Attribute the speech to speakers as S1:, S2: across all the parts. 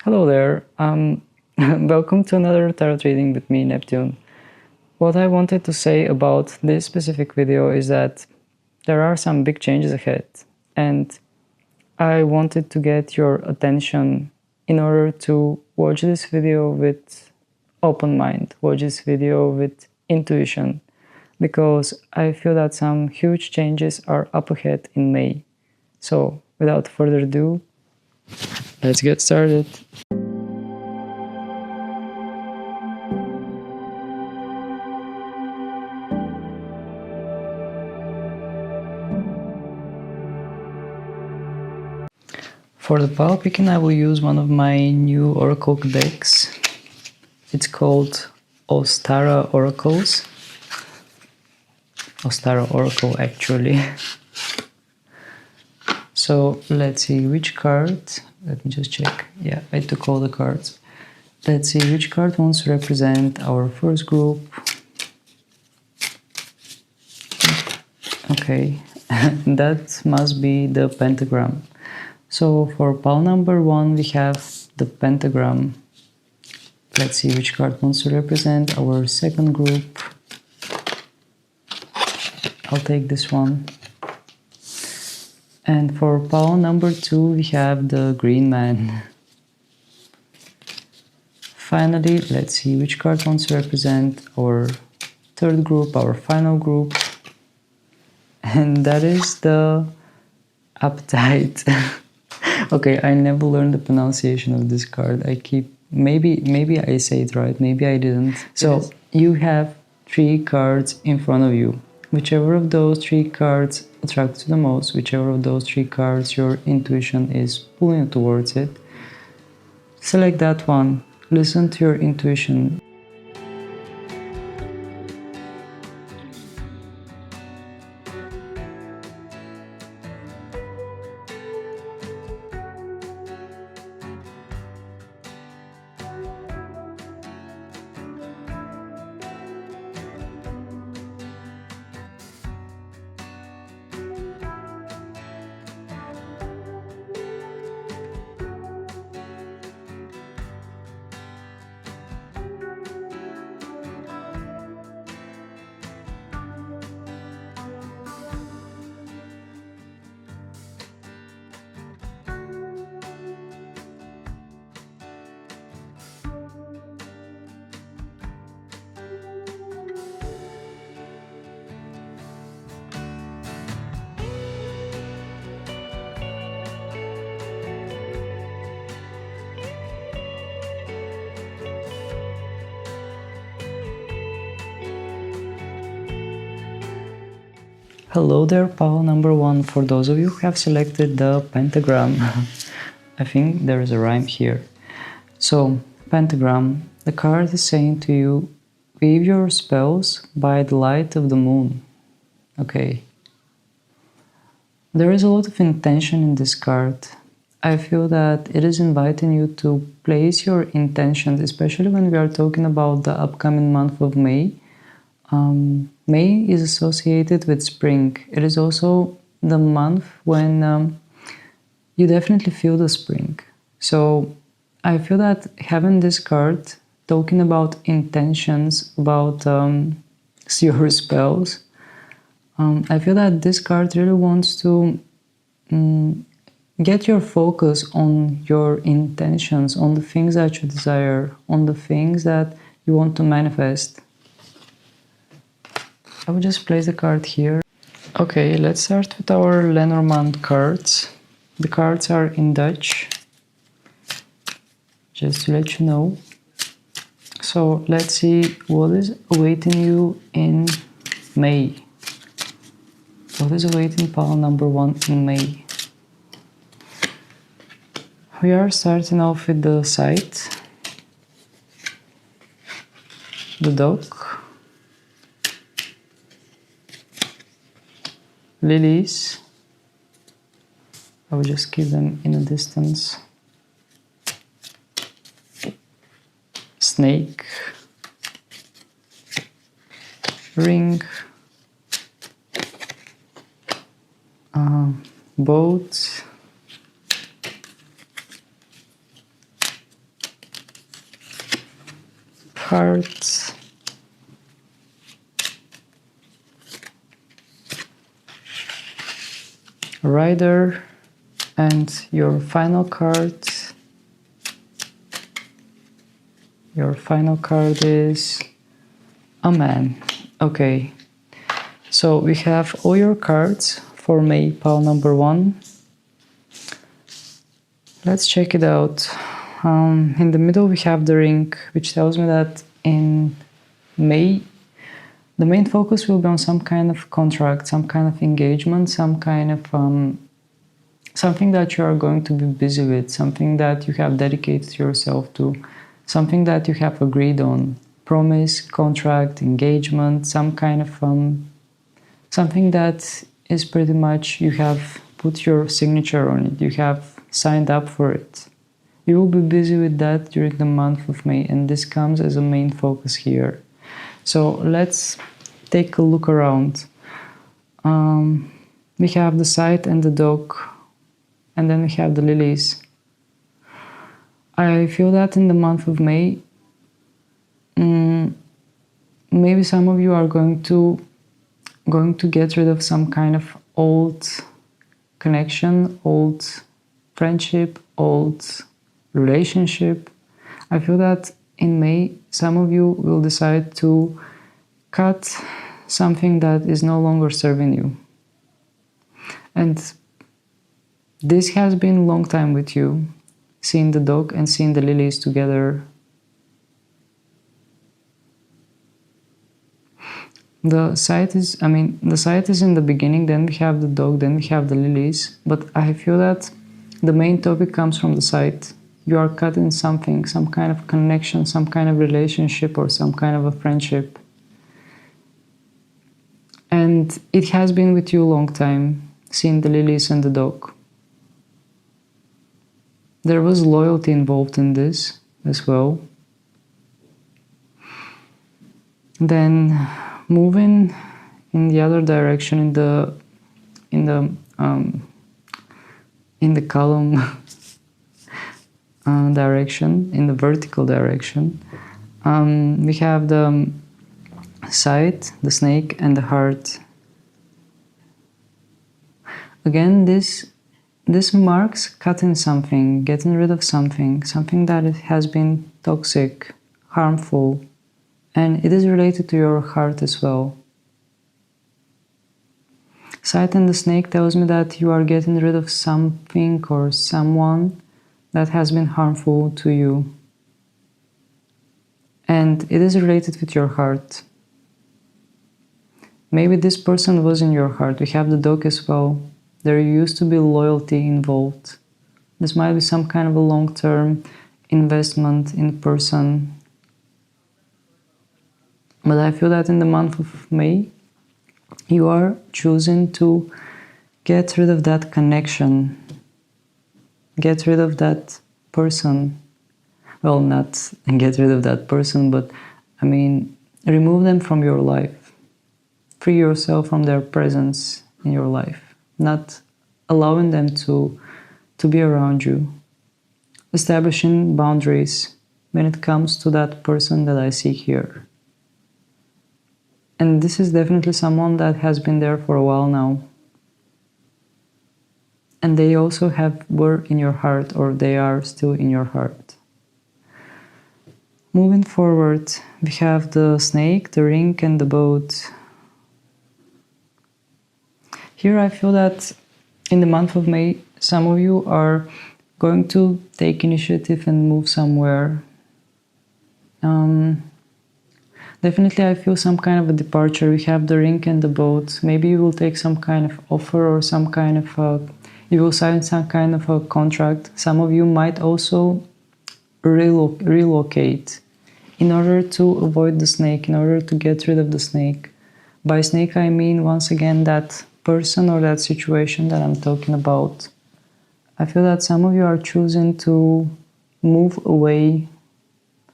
S1: Hello there, welcome to another tarot reading with me, Neptune. What I wanted to say about this specific video is that there are some big changes ahead, and I wanted to get your attention in order to watch this video with open mind, watch this video with intuition, because I feel that some huge changes are up ahead in May. So, without further ado, let's get started. For the pile picking, I will use one of my new oracle decks. It's called Ostara Oracles. Ostara Oracle, actually. So let's see which card. Let me just check. Yeah, I took all the cards. Let's see which card wants to represent our first group. Okay, that must be the Pentagram. So for pile number 1 we have the Pentagram. Let's see which card wants to represent our second group. I'll take this one. And for pile number 2 we have the Greenman. Finally, let's see which card wants to represent our third group, our final group. And that is the Apatite. Okay, I never learned the pronunciation of this card. Maybe I say it right, maybe I didn't. So yes. You have 3 cards in front of you. Whichever of those 3 cards attracts you the most, whichever of those 3 cards your intuition is pulling you towards it, select that one. Listen to your intuition. Hello there, pile number 1. For those of you who have selected the Pentagram, I think there is a rhyme here. So, Pentagram, the card is saying to you, weave your spells by the light of the moon. Okay. There is a lot of intention in this card. I feel that it is inviting you to place your intentions, especially when we are talking about the upcoming month of May. May is associated with spring. It is also the month when you definitely feel the spring. So I feel that having this card talking about intentions, about your spells, I feel that this card really wants to get your focus on your intentions, on the things that you desire, on the things that you want to manifest. I will just place the card here. Okay, let's start with our lenormand cards. The cards are in Dutch, just to let you know. So let's see what is awaiting you in May. What is awaiting pile number 1 in May? We are starting off with the Sight, the Dog, Lilies. I will just keep them in a distance. Snake, Ring, Boat, Heart, Rider, and your final card. Your final card is a man. Okay, so we have all your cards for May pile number 1. Let's check it out. In the middle we have the ring, which tells me that in May the main focus will be on some kind of contract, some kind of engagement, some kind of something that you are going to be busy with, something that you have dedicated yourself to, something that you have agreed on. Promise, contract, engagement, some kind of something that is pretty much you have put your signature on it, you have signed up for it. You will be busy with that during the month of May, and this comes as a main focus here. So let's take a look around. We have the scythe and the dog, and then we have the lilies. I feel that in the month of May, maybe some of you are going to get rid of some kind of old connection, old friendship, old relationship. I feel that in May, some of you will decide to cut something that is no longer serving you. And this has been a long time with you, seeing the dog and seeing the lilies together. The scythe is in the beginning, then we have the dog, then we have the lilies, but I feel that the main topic comes from the scythe. You are cutting something, some kind of connection, some kind of relationship, or some kind of a friendship. And it has been with you a long time, seeing the lilies and the dog. There was loyalty involved in this as well. Then moving in the other direction, in the column direction, in the vertical direction, we have the scythe, the snake, and the heart. Again, this marks cutting something, getting rid of something that has been toxic, harmful, and it is related to your heart as well. Scythe and the snake tells me that you are getting rid of something or someone that has been harmful to you. And it is related with your heart. Maybe this person was in your heart. We have the dog as well. There used to be loyalty involved. This might be some kind of a long-term investment in a person. But I feel that in the month of May, you are choosing to get rid of that connection, get rid of that person. Well, not get rid of that person, but remove them from your life. Free yourself from their presence in your life, not allowing them to be around you. Establishing boundaries when it comes to that person that I see here. And this is definitely someone that has been there for a while now. And they also were in your heart, or they are still in your heart. Moving forward, we have the snake, the ring, and the boat. Here I feel that in the month of May, some of you are going to take initiative and move somewhere. Definitely I feel some kind of a departure. We have the ring and the boat. Maybe you will take some kind of offer, or some kind of you will sign some kind of a contract. Some of you might also relocate in order to avoid the snake, in order to get rid of the snake. By snake I mean, once again, that person or that situation that I'm talking about. I feel that some of you are choosing to move away,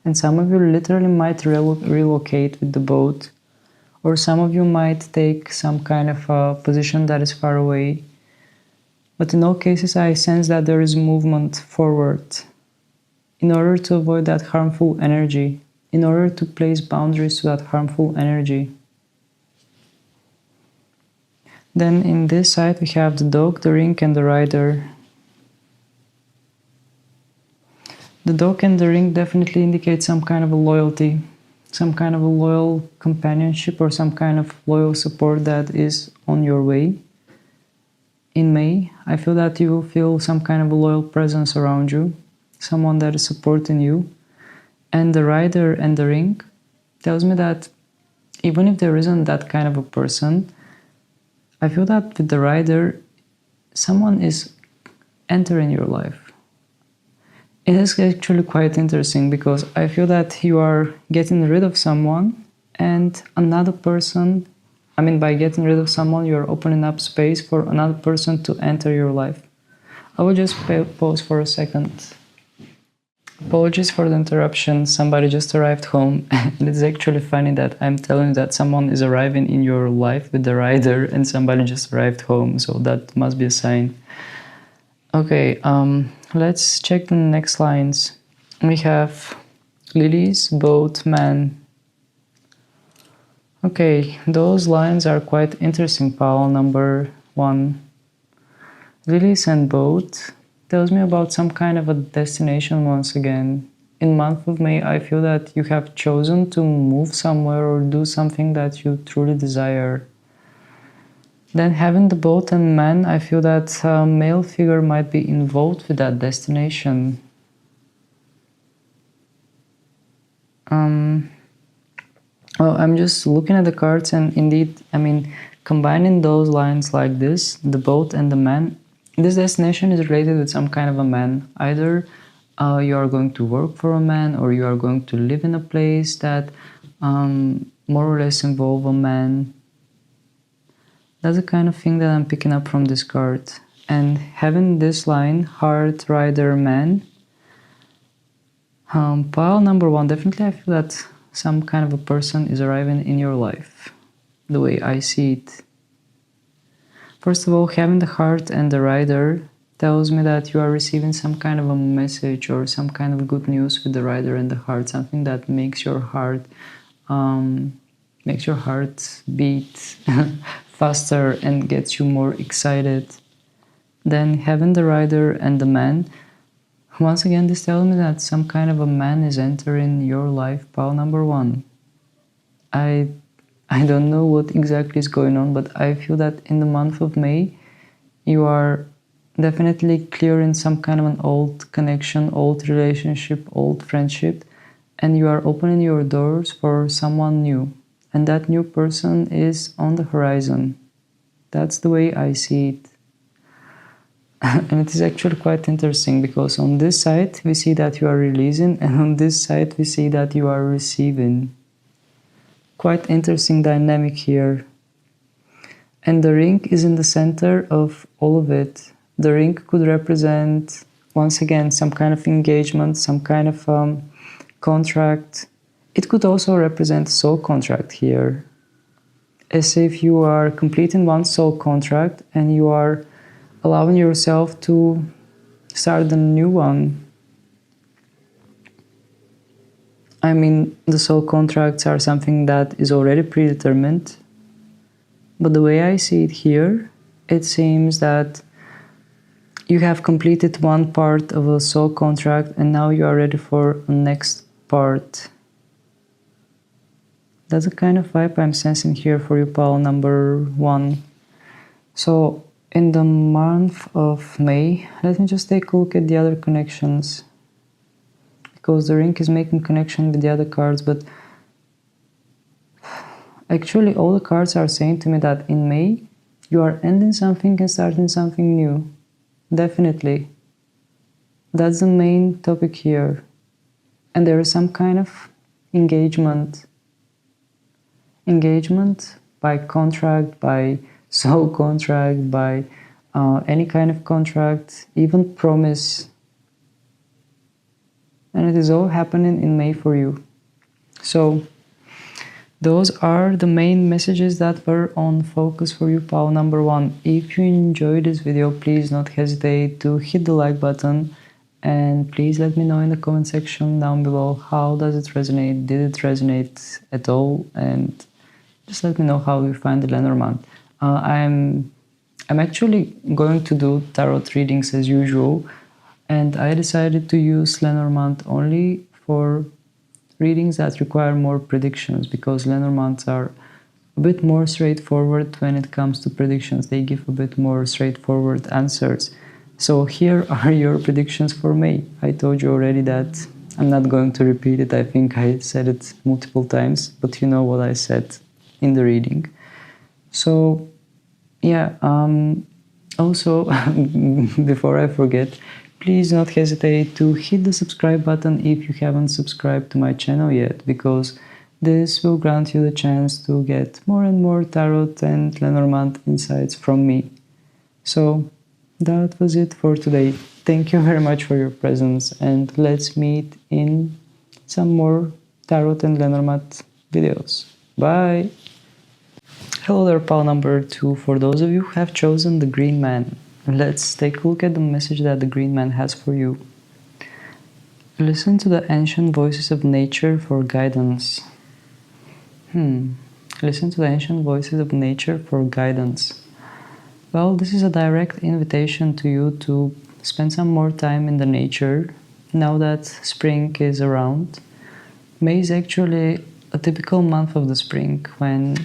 S1: and some of you literally might relocate with the boat, or some of you might take some kind of a position that is far away. But in all cases, I sense that there is movement forward in order to avoid that harmful energy, in order to place boundaries to that harmful energy. Then in this side we have the dog, the ring and the rider. The dog and the ring definitely indicate some kind of a loyalty, some kind of a loyal companionship or some kind of loyal support that is on your way. In May, I feel that you will feel some kind of a loyal presence around you, someone that is supporting you. And the rider and the ring tells me that even if there isn't that kind of a person, I feel that with the rider, someone is entering your life. It is actually quite interesting because I feel that you are getting rid of someone and another person, by getting rid of someone, you're opening up space for another person to enter your life. I will just pause for a second. Apologies for the interruption, somebody just arrived home. And it's actually funny that I'm telling you that someone is arriving in your life with the rider and somebody just arrived home, so that must be a sign. Okay, let's check the next lines. We have lilies, boat, man. Okay, those lines are quite interesting, pile number 1. Lilies and boat tells me about some kind of a destination once again. In month of May, I feel that you have chosen to move somewhere or do something that you truly desire. Then having the boat and man, I feel that a male figure might be involved with that destination. Well, I'm just looking at the cards and indeed, combining those lines like this, the boat and the man, this destination is related with some kind of a man. Either you are going to work for a man or you are going to live in a place that more or less involve a man. That's the kind of thing that I'm picking up from this card. And having this line, heart, rider, man, pile number 1, definitely I feel that some kind of a person is arriving in your life, the way I see it. First of all, having the heart and the rider tells me that you are receiving some kind of a message or some kind of good news with the rider and the heart, something that makes your heart beat faster and gets you more excited. Then having the rider and the man, once again this tells me that some kind of a man is entering your life, pile number 1. I don't know what exactly is going on, but I feel that in the month of May you are definitely clearing some kind of an old connection, old relationship, old friendship, and you are opening your doors for someone new. And that new person is on the horizon. That's the way I see it. And it is actually quite interesting because on this side we see that you are releasing and on this side we see that you are receiving. Quite interesting dynamic here. And the ring is in the center of all of it. The ring could represent, once again, some kind of engagement, some kind of contract. It could also represent soul contract here. As if you are completing one soul contract and you are allowing yourself to start a new one. The soul contracts are something that is already predetermined. But the way I see it here, it seems that you have completed one part of a soul contract and now you are ready for the next part. That's the kind of vibe I'm sensing here for you, pile number 1. So in the month of May, let me just take a look at the other connections. Because the ring is making connection with the other cards, but actually all the cards are saying to me that in May you are ending something and starting something new. Definitely. That's the main topic here. And there is some kind of engagement. Engagement by contract, by soul contract, by any kind of contract, even promise. And it is all happening in May for you. So those are the main messages that were on focus for you, pile number 1. If you enjoyed this video, please don't hesitate to hit the like button and please let me know in the comment section down below how does it resonate, did it resonate at all, and just let me know how you find the lenormand. I'm actually going to do tarot readings as usual, and I decided to use lenormand only for readings that require more predictions, because lenormands are a bit more straightforward when it comes to predictions. They give a bit more straightforward answers. So here are your predictions for May. I told you already that I'm not going to repeat it. I think I said it multiple times, but you know what I said in the reading. So yeah, also before I forget, please do not hesitate to hit the subscribe button if you haven't subscribed to my channel yet, because this will grant you the chance to get more and more tarot and lenormand insights from me. So that was it for today. Thank you very much for your presence, and let's meet in some more tarot and lenormand videos. Bye! Hello there, pal number 2. For those of you who have chosen the Greenman, let's take a look at the message that the Greenman has for you. Listen to the ancient voices of nature for guidance. Listen to the ancient voices of nature for guidance. Well, this is a direct invitation to you to spend some more time in the nature now that spring is around. May is actually a typical month of the spring when,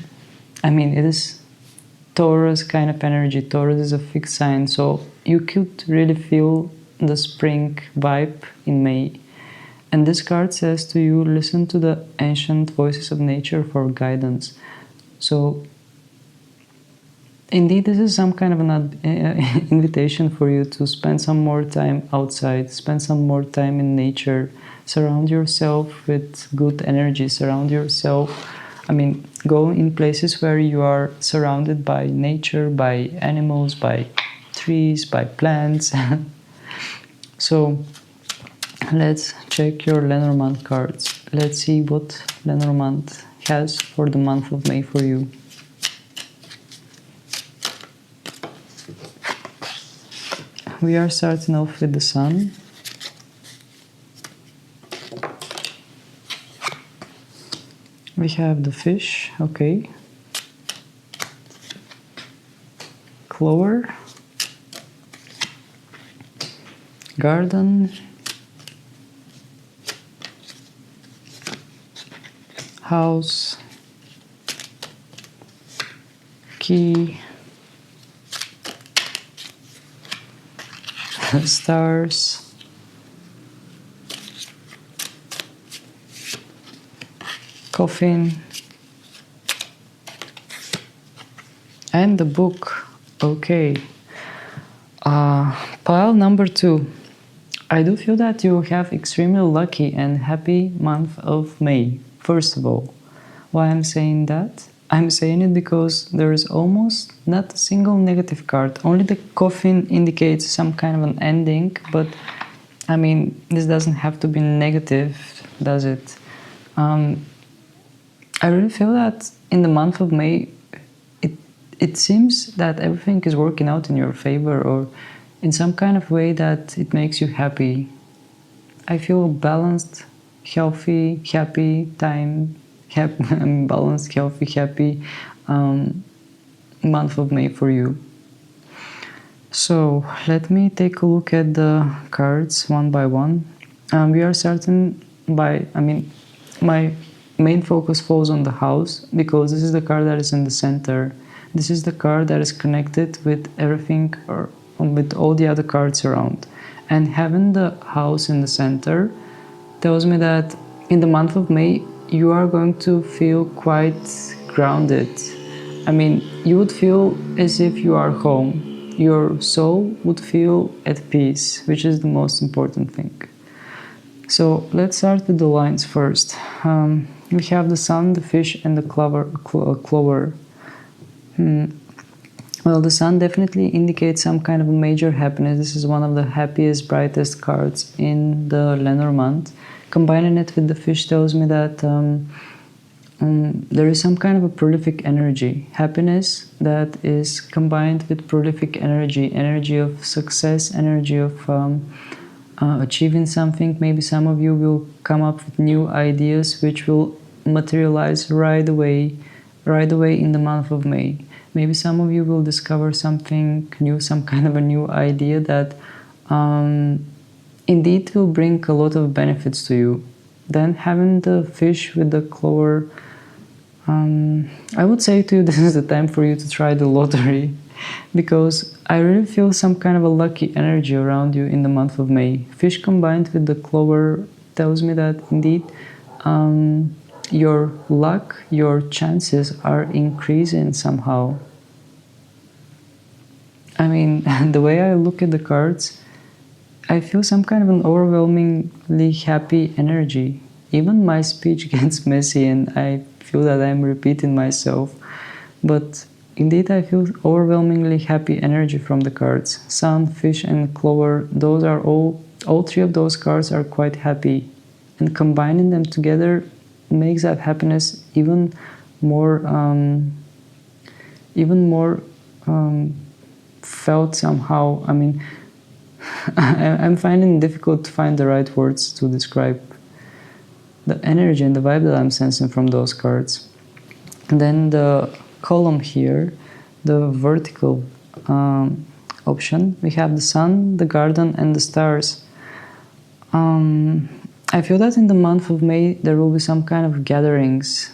S1: it is Taurus kind of energy. Taurus is a fixed sign, so you could really feel the spring vibe in May. And this card says to you, listen to the ancient voices of nature for guidance. So indeed, this is some kind of an invitation for you to spend some more time outside, spend some more time in nature, surround yourself with good energy, surround yourself, go in places where you are surrounded by nature, by animals, by trees, by plants. So let's check your lenormand cards. Let's see what lenormand has for the month of May for you. We are starting off with the sun. We have the fish, okay. Clover. Garden. House. Key. Stars. Coffin. And the book. Okay. Pile number 2. I do feel that you have extremely lucky and happy month of May. First of all, why I'm saying that? I'm saying it because there is almost not a single negative card. Only the coffin indicates some kind of an ending, but this doesn't have to be negative, does it? I really feel that in the month of May, it seems that everything is working out in your favor, or in some kind of way that it makes you happy. I feel balanced, healthy, happy time. Balanced, healthy, happy month of May for you. So let me take a look at the cards one by one. We are starting by, my main focus falls on the house, because this is the card that is in the center. This is the card that is connected with everything, or with all the other cards around. And having the house in the center tells me that in the month of May, you are going to feel quite grounded. You would feel as if you are home. Your soul would feel at peace, which is the most important thing. So let's start with the lines first. We have the sun, the fish, and the clover. Well, the sun definitely indicates some kind of a major happiness. This is one of the happiest, brightest cards in the lenormand. Combining it with the fish tells me that there is some kind of a prolific energy. Happiness that is combined with prolific energy, energy of success, energy of achieving something. Maybe some of you will come up with new ideas which will materialize right away in the month of May. Maybe some of you will discover something new, some kind of a new idea that indeed will bring a lot of benefits to you. Then having the fish with the clover, I would say to you, this is the time for you to try the lottery, because I really feel some kind of a lucky energy around you in the month of May. Fish combined with the clover tells me that indeed your luck, your chances are increasing somehow. I mean, the way I look at the cards, I feel some kind of an overwhelmingly happy energy. Even my speech gets messy and I feel that I'm repeating myself. But indeed, I feel overwhelmingly happy energy from the cards. Sun, fish and clover, those are all three of those cards are quite happy. And combining them together makes that happiness even more felt somehow. I mean, I'm finding it difficult to find the right words to describe the energy and the vibe that I'm sensing from those cards. And then the column here, the vertical option, we have the sun, the garden and the stars. I feel that in the month of May there will be some kind of gatherings.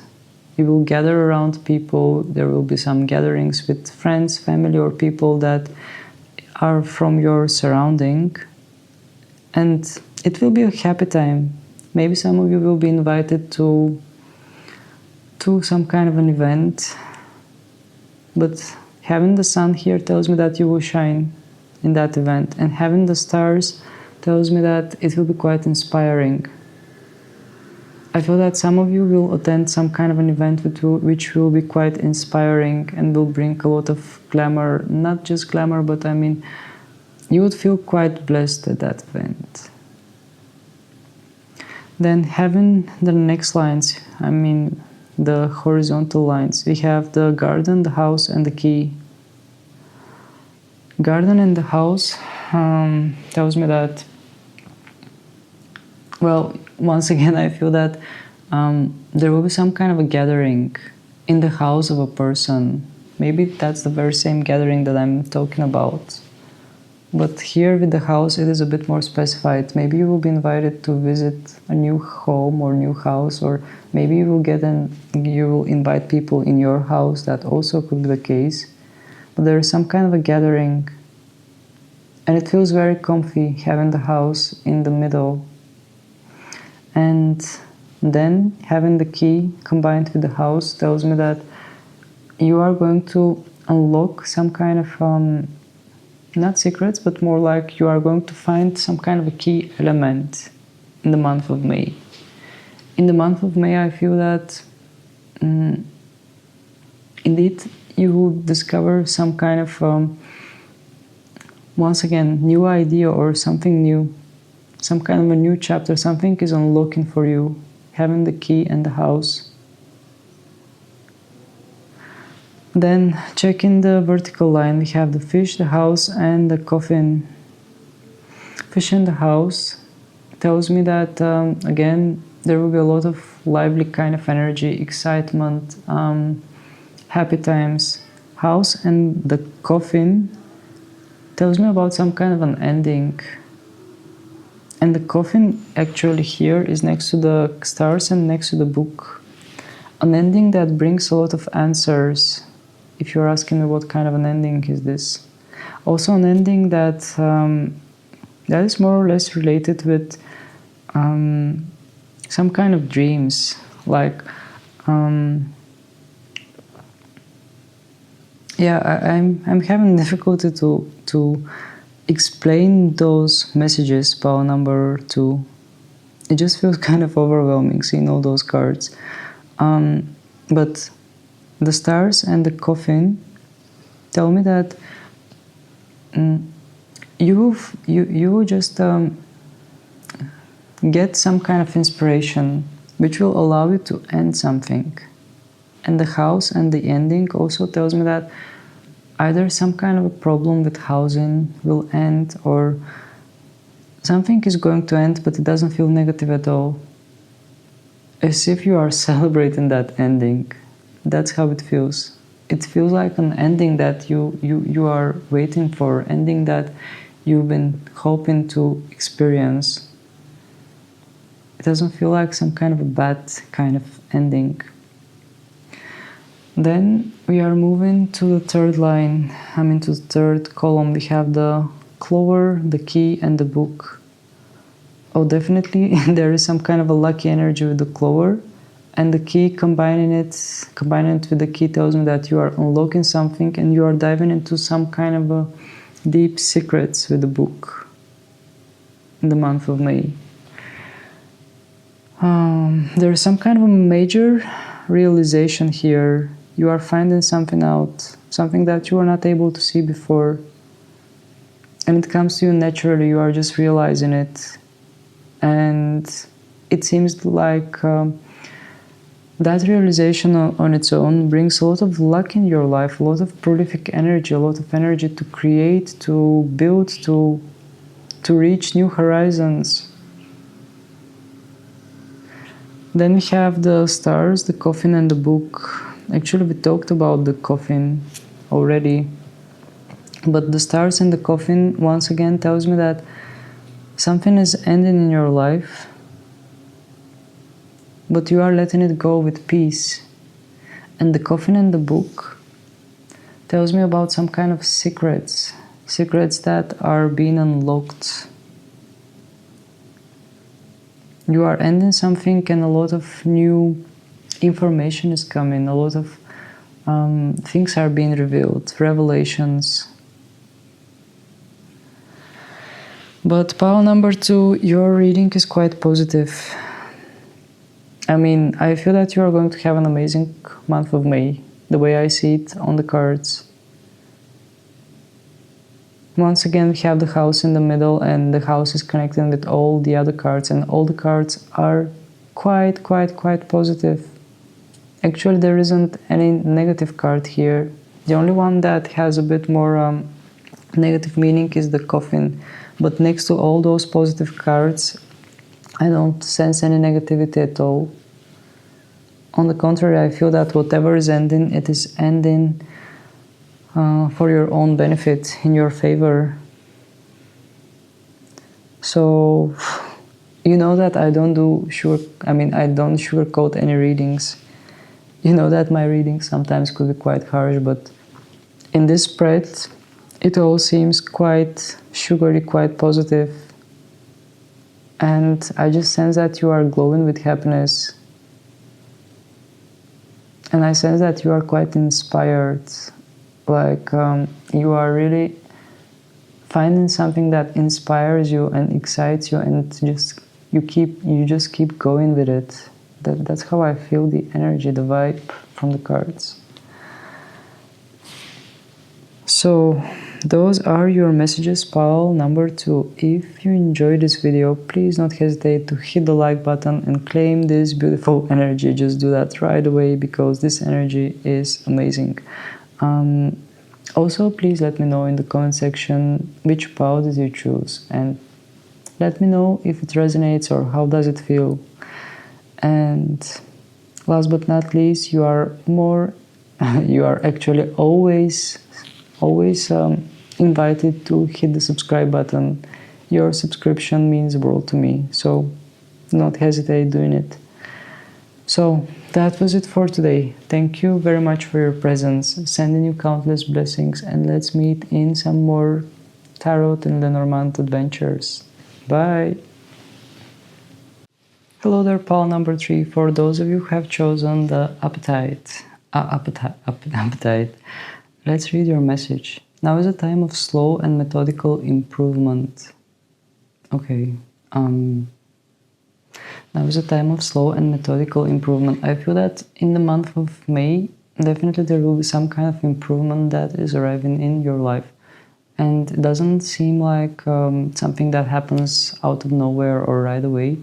S1: You will gather around people, there will be some gatherings with friends, family or people that are from your surrounding, and it will be a happy time. Maybe some of you will be invited to some kind of an event, but having the sun here tells me that you will shine in that event, and having the stars tells me that it will be quite inspiring. I feel that some of you will attend some kind of an event which will be quite inspiring and will bring a lot of glamour. Not just glamour, but I mean, you would feel quite blessed at that event. Then having the next lines, I mean the horizontal lines, we have the garden, the house and the key. Garden and the house tells me that, well, once again I feel that there will be some kind of a gathering in the house of a person. Maybe that's the very same gathering that I'm talking about. But here with the house it is a bit more specified. Maybe you will be invited to visit a new home or new house, or maybe you will invite people in your house. That also could be the case. But there is some kind of a gathering, and it feels very comfy having the house in the middle. And then having the key combined with the house tells me that you are going to unlock some kind of, not secrets, but more like you are going to find some kind of a key element in the month of May. In the month of May, I feel that indeed you will discover some kind of, once again, new idea or something new. Some kind of a new chapter, something is unlocking for you, having the key and the house. Then checking the vertical line, we have the fish, the house and the coffin. Fish and the house tells me that, again, there will be a lot of lively kind of energy, excitement, happy times. House and the coffin tells me about some kind of an ending. And the coffin actually here is next to the stars and next to the book. An ending that brings a lot of answers. If you're asking me what kind of an ending is this. Also an ending that that is more or less related with some kind of dreams. Like, yeah, I'm having difficulty to explain those messages, pile number 2. It just feels kind of overwhelming seeing all those cards. But the stars and the coffin tell me that you will just get some kind of inspiration which will allow you to end something. And the house and the ending also tells me that either some kind of a problem with housing will end, or something is going to end, but it doesn't feel negative at all. As if you are celebrating that ending. That's how it feels. It feels like an ending that you are waiting for, ending that you've been hoping to experience. It doesn't feel like some kind of a bad kind of ending. Then we are moving to the third line. To the third column. We have the clover, the key, and the book. Oh, definitely there is some kind of a lucky energy with the clover, and the key, combining it with the key tells me that you are unlocking something and you are diving into some kind of a deep secrets with the book in the month of May. There is some kind of a major realization here. You are finding something out, something that you were not able to see before, and it comes to you naturally. You are just realizing it, and it seems like that realization on its own brings a lot of luck in your life, a lot of prolific energy, a lot of energy to create, to build, to reach new horizons. Then we have the stars, the coffin, and the book. Actually, we talked about the coffin already, but the stars and the coffin once again tells me that something is ending in your life, but you are letting it go with peace. And the coffin and the book tells me about some kind of secrets that are being unlocked. You are ending something and a lot of new information is coming, a lot of things are being revealed, revelations. But pile number 2, your reading is quite positive. I feel that you are going to have an amazing month of May, the way I see it on the cards. Once again, we have the house in the middle, and the house is connecting with all the other cards, and all the cards are quite positive. Actually, there isn't any negative card here. The only one that has a bit more negative meaning is the coffin. But next to all those positive cards, I don't sense any negativity at all. On the contrary, I feel that whatever is ending, it is ending for your own benefit, in your favor. So, you know that I don't sugarcoat any readings. You know that my readings sometimes could be quite harsh, but in this spread, it all seems quite sugary, quite positive. And I just sense that you are glowing with happiness. And I sense that you are quite inspired. Like you are really finding something that inspires you and excites you, and you just keep going with it. That's how I feel the energy, the vibe from the cards. So those are your messages, pile number 2. If you enjoyed this video, please don't hesitate to hit the like button and claim this beautiful energy. Just do that right away, because this energy is amazing. Also, please let me know in the comment section which pile did you choose, and let me know if it resonates or how does it feel. And last but not least, you are actually always invited to hit the subscribe button. Your subscription means the world to me, so do not hesitate doing it. So that was it for today. Thank you very much for your presence, sending you countless blessings, and let's meet in some more tarot and lenormand adventures. Bye! Hello there, pile number 3. For those of you who have chosen the Apatite, let's read your message. Now is a time of slow and methodical improvement. Okay. Now is a time of slow and methodical improvement. I feel that in the month of May, definitely there will be some kind of improvement that is arriving in your life. And it doesn't seem like something that happens out of nowhere or right away.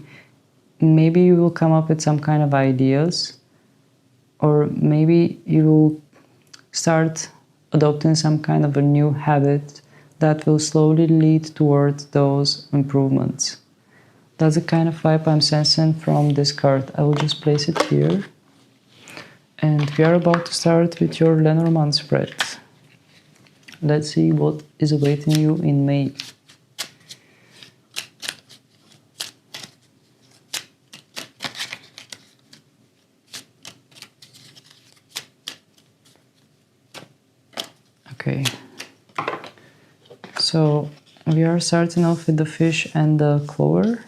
S1: Maybe you will come up with some kind of ideas, or maybe you will start adopting some kind of a new habit that will slowly lead towards those improvements. That's the kind of vibe I'm sensing from this card. I will just place it here. And we are about to start with your Lenormand spread. Let's see what is awaiting you in May. Okay. So we are starting off with the fish and the clover.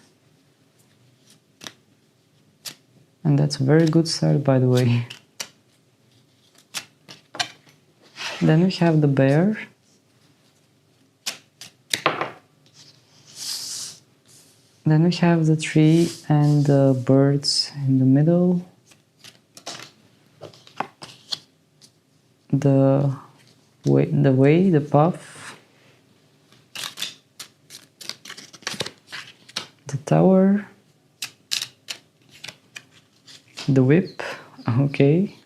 S1: And that's a very good start, by the way. Then we have the bear. Then we have the tree and the birds in the middle. The way, the puff. The tower. The whip. Okay.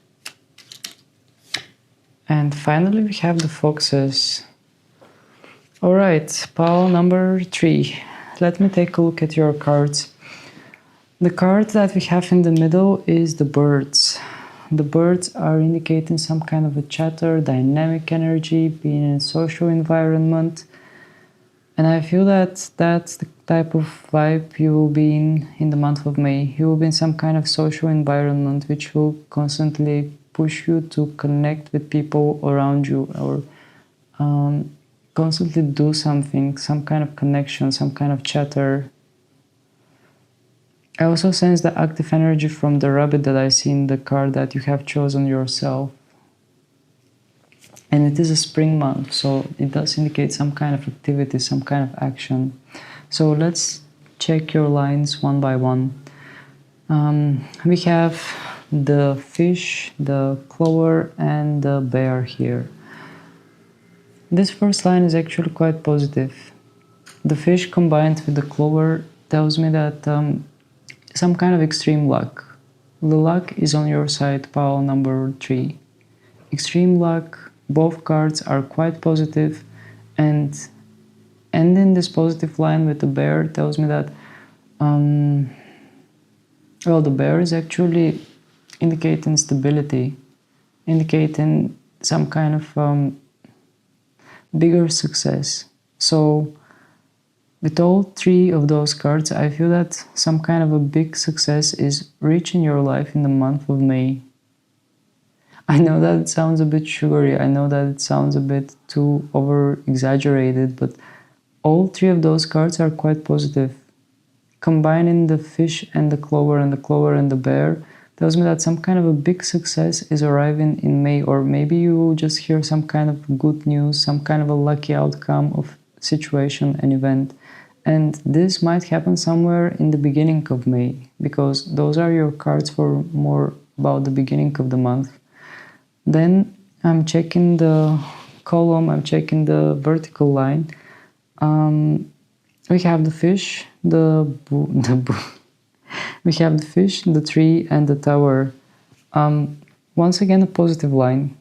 S1: And finally we have the foxes. Alright, pile number 3. Let me take a look at your cards. The card that we have in the middle is the birds. The birds are indicating some kind of a chatter, dynamic energy, being in a social environment. And I feel that that's the type of vibe you will be in the month of May. You will be in some kind of social environment which will constantly push you to connect with people around you, or constantly do something, some kind of connection, some kind of chatter. I also sense the active energy from the rabbit that I see in the card that you have chosen yourself. And it is a spring month, so it does indicate some kind of activity, some kind of action. So let's check your lines one by one. We have the fish, the clover, and the bear here. This first line is actually quite positive. The fish combined with the clover tells me that some kind of extreme luck. The luck is on your side, pile number 3. Extreme luck, both cards are quite positive, and ending this positive line with the bear tells me that well, the bear is actually indicating stability, indicating some kind of bigger success. So with all 3 of those cards, I feel that some kind of a big success is reaching your life in the month of May. I know that it sounds a bit sugary, I know that it sounds a bit too over-exaggerated, but all 3 of those cards are quite positive. Combining the fish and the clover and the bear tells me that some kind of a big success is arriving in May, or maybe you will just hear some kind of good news, some kind of a lucky outcome of situation and event. And this might happen somewhere in the beginning of May, because those are your cards for more about the beginning of the month. Then I'm checking the column, I'm checking the vertical line. We have the fish, we have the fish, the tree, and the tower. Once again, a positive line.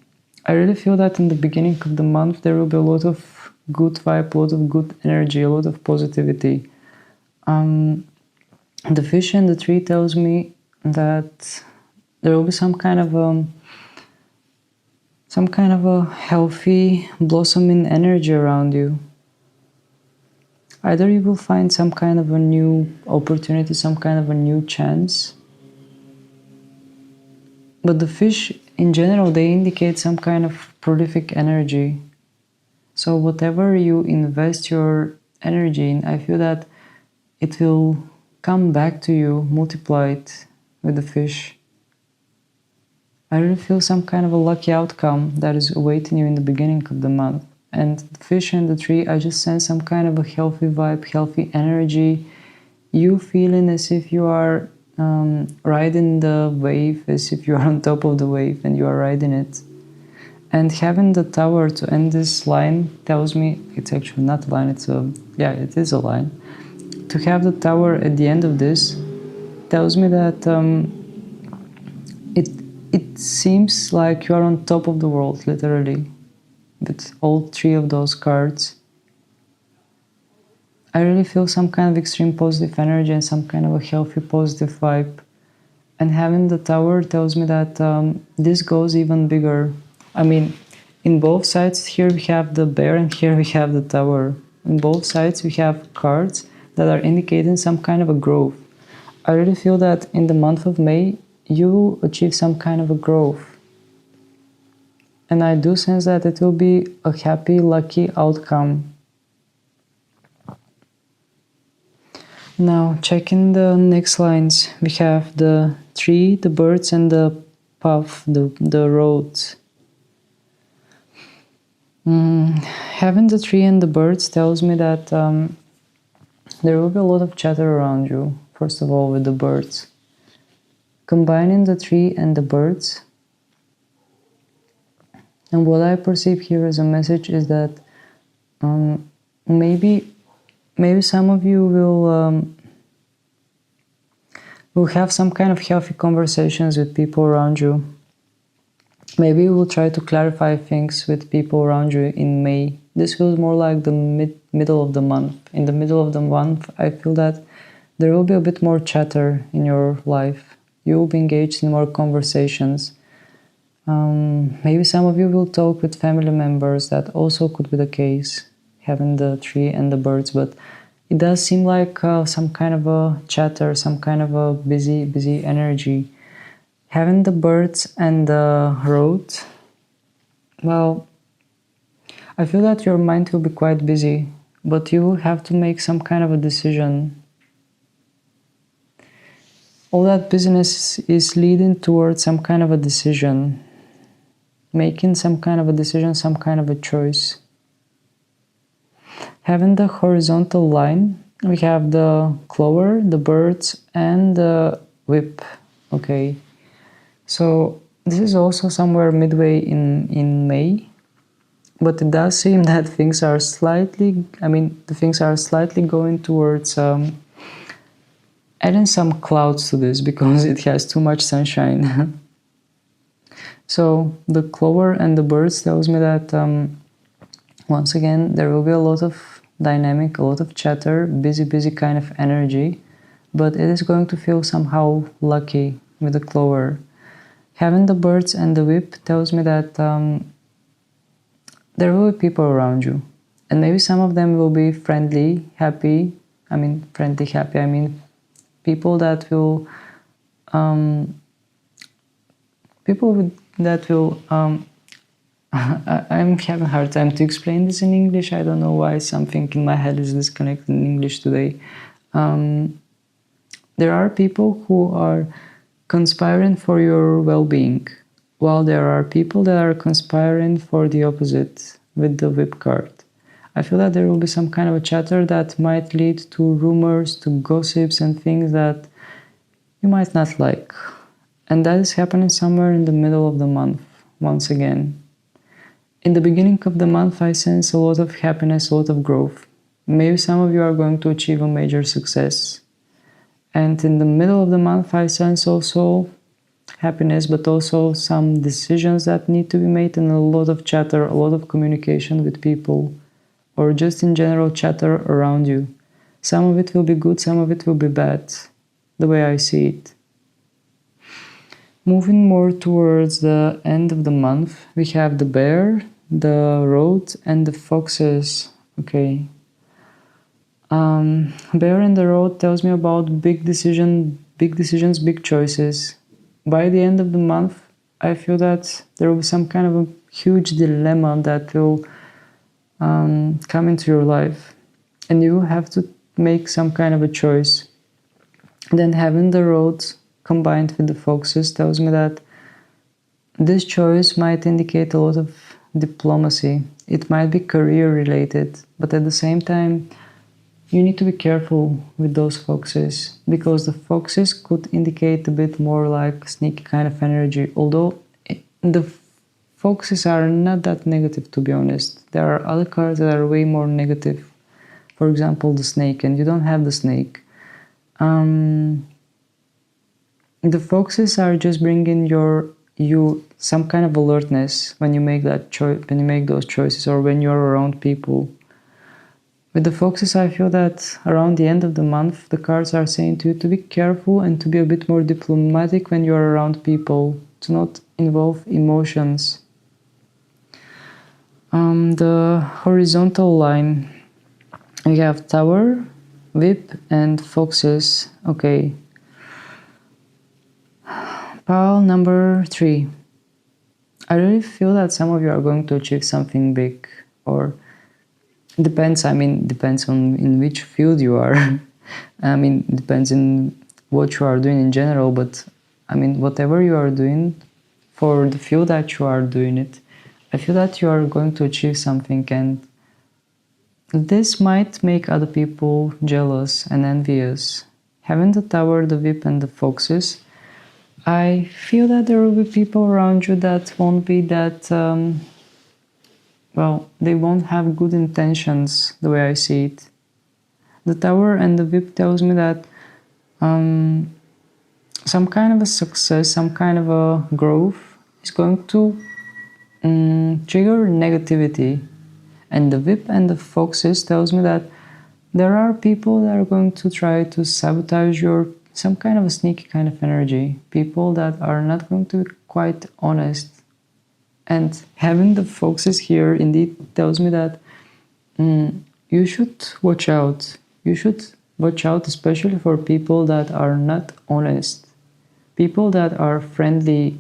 S1: I really feel that in the beginning of the month there will be a lot of good vibe, a lot of good energy, a lot of positivity. The fish and the tree tells me that there will be some kind of a healthy, blossoming energy around you. Either you will find some kind of a new opportunity, some kind of a new chance. But the fish, in general, they indicate some kind of prolific energy. So whatever you invest your energy in, I feel that it will come back to you, multiplied with the fish. I really feel some kind of a lucky outcome that is awaiting you in the beginning of the month. And the fish and the tree, I just sense some kind of a healthy vibe, healthy energy. You feeling as if you are riding the wave, as if you are on top of the wave and you are riding it. And having the tower to end this line tells me, it's actually not a line, it is a line. To have the tower at the end of this tells me that it seems like you are on top of the world, literally. With all 3 of those cards, I really feel some kind of extreme positive energy and some kind of a healthy positive vibe. And having the Tower tells me that this goes even bigger. I mean, in both sides, here we have the Bear and here we have the Tower. In both sides, we have cards that are indicating some kind of a growth. I really feel that in the month of May, you will achieve some kind of a growth. And I do sense that it will be a happy, lucky outcome. Now, checking the next lines, we have the tree, the birds, and the path, the road. Having the tree and the birds tells me that there will be a lot of chatter around you, first of all with the birds. Combining the tree and the birds, and what I perceive here as a message is that maybe some of you will have some kind of healthy conversations with people around you. Maybe you will try to clarify things with people around you in May. This feels more like the middle of the month. In the middle of the month, I feel that there will be a bit more chatter in your life. You will be engaged in more conversations. Maybe some of you will talk with family members. That also could be the case, having the tree and the birds, but it does seem like some kind of a chatter, some kind of a busy energy. Having the birds and the road, well, I feel that your mind will be quite busy, but you will have to make some kind of a decision. All that business is leading towards some kind of a decision, making some kind of a decision, some kind of a choice. Having the horizontal line, we have the clover, the birds, and the whip. Okay, so this is also somewhere midway in May, but it does seem that things are slightly going towards adding some clouds to this because it has too much sunshine. So the clover and the birds tells me that once again there will be a lot of dynamic, a lot of chatter, busy kind of energy, but it is going to feel somehow lucky with the clover. Having the birds and the whip tells me that there will be people around you, and maybe some of them will be friendly, happy. I mean people that will I'm having a hard time to explain this in English. I don't know why something in my head is disconnected in English today. There are people who are conspiring for your well-being, while there are people that are conspiring for the opposite with the whip card. I feel that there will be some kind of a chatter that might lead to rumors, to gossips and things that you might not like. And that is happening somewhere in the middle of the month, once again. In the beginning of the month, I sense a lot of happiness, a lot of growth. Maybe some of you are going to achieve a major success. And in the middle of the month, I sense also happiness, but also some decisions that need to be made and a lot of chatter, a lot of communication with people, or just in general chatter around you. Some of it will be good, some of it will be bad, the way I see it. Moving more towards the end of the month, we have the bear, the road, and the foxes. Okay. Bear and the road tells me about big decisions, big choices. By the end of the month, I feel that there will be some kind of a huge dilemma that will come into your life, and you have to make some kind of a choice. Then having the road combined with the foxes tells me that this choice might indicate a lot of diplomacy. It might be career related, but at the same time, you need to be careful with those foxes, because the foxes could indicate a bit more like sneaky kind of energy, although the foxes are not that negative, to be honest. There are other cards that are way more negative. For example, the snake, and you don't have the snake. The foxes are just bringing you some kind of alertness when you make that choice, when you make those choices, or when you're around people. With the foxes, I feel that around the end of the month, the cards are saying to you to be careful and to be a bit more diplomatic when you are around people, to not involve emotions. The horizontal line, we have Tower, Whip, and Foxes. Okay. Pile number 3. I really feel that some of you are going to achieve something big, or depends on in which field you are. Depends on what you are doing in general, but whatever you are doing, for the field that you are doing it, I feel that you are going to achieve something, and this might make other people jealous and envious. Having the Tower, the Whip, and the Foxes, I feel that there will be people around you that won't be that, they won't have good intentions, the way I see it. The Tower and the Whip tells me that some kind of a success, some kind of a growth is going to trigger negativity. And the Whip and the Foxes tells me that there are people that are going to try to sabotage some kind of a sneaky kind of energy. People that are not going to be quite honest. And having the Foxes here indeed tells me that you should watch out. You should watch out especially for people that are not honest. People that are friendly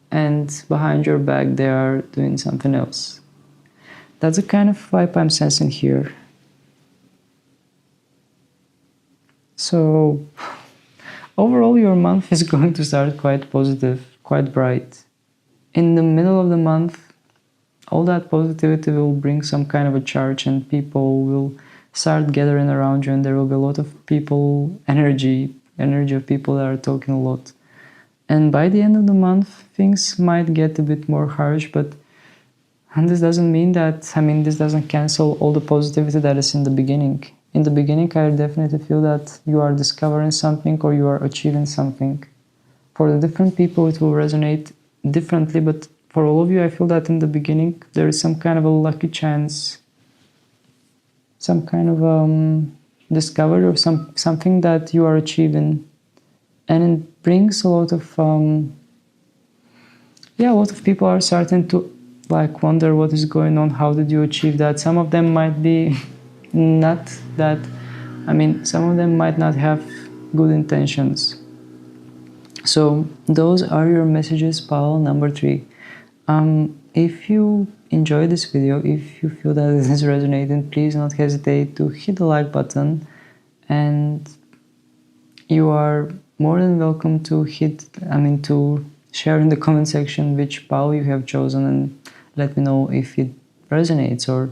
S1: and behind your back they are doing something else. That's the kind of vibe I'm sensing here. So, overall your month is going to start quite positive, quite bright. In the middle of the month, all that positivity will bring some kind of a charge and people will start gathering around you, and there will be a lot of people, energy of people that are talking a lot. And by the end of the month, things might get a bit more harsh, but this doesn't mean that, this doesn't cancel all the positivity that is in the beginning. In the beginning, I definitely feel that you are discovering something or you are achieving something. For the different people, it will resonate differently, but for all of you, I feel that in the beginning, there is some kind of a lucky chance, some kind of discovery or something that you are achieving. And it brings a lot of, a lot of people are starting to wonder what is going on, how did you achieve that? Some of them might be not that, some of them might not have good intentions. So those are your messages, pile number 3. If you enjoyed this video, if you feel that it is resonating, please don't hesitate to hit the like button, and you are more than welcome to to share in the comment section which pile you have chosen and let me know if it resonates, or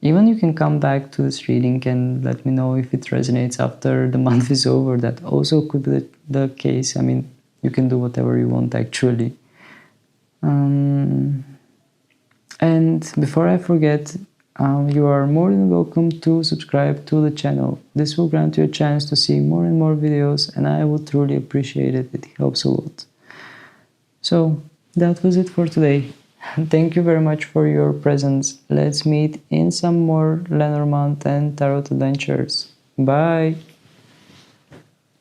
S1: even you can come back to this reading and let me know if it resonates after the month is over. That also could be the case. You can do whatever you want actually. And before I forget, you are more than welcome to subscribe to the channel. This will grant you a chance to see more and more videos, and I would truly appreciate it. It helps a lot. So that was it for today. Thank you very much for your presence. Let's meet in some more Lenormand and Tarot adventures. Bye!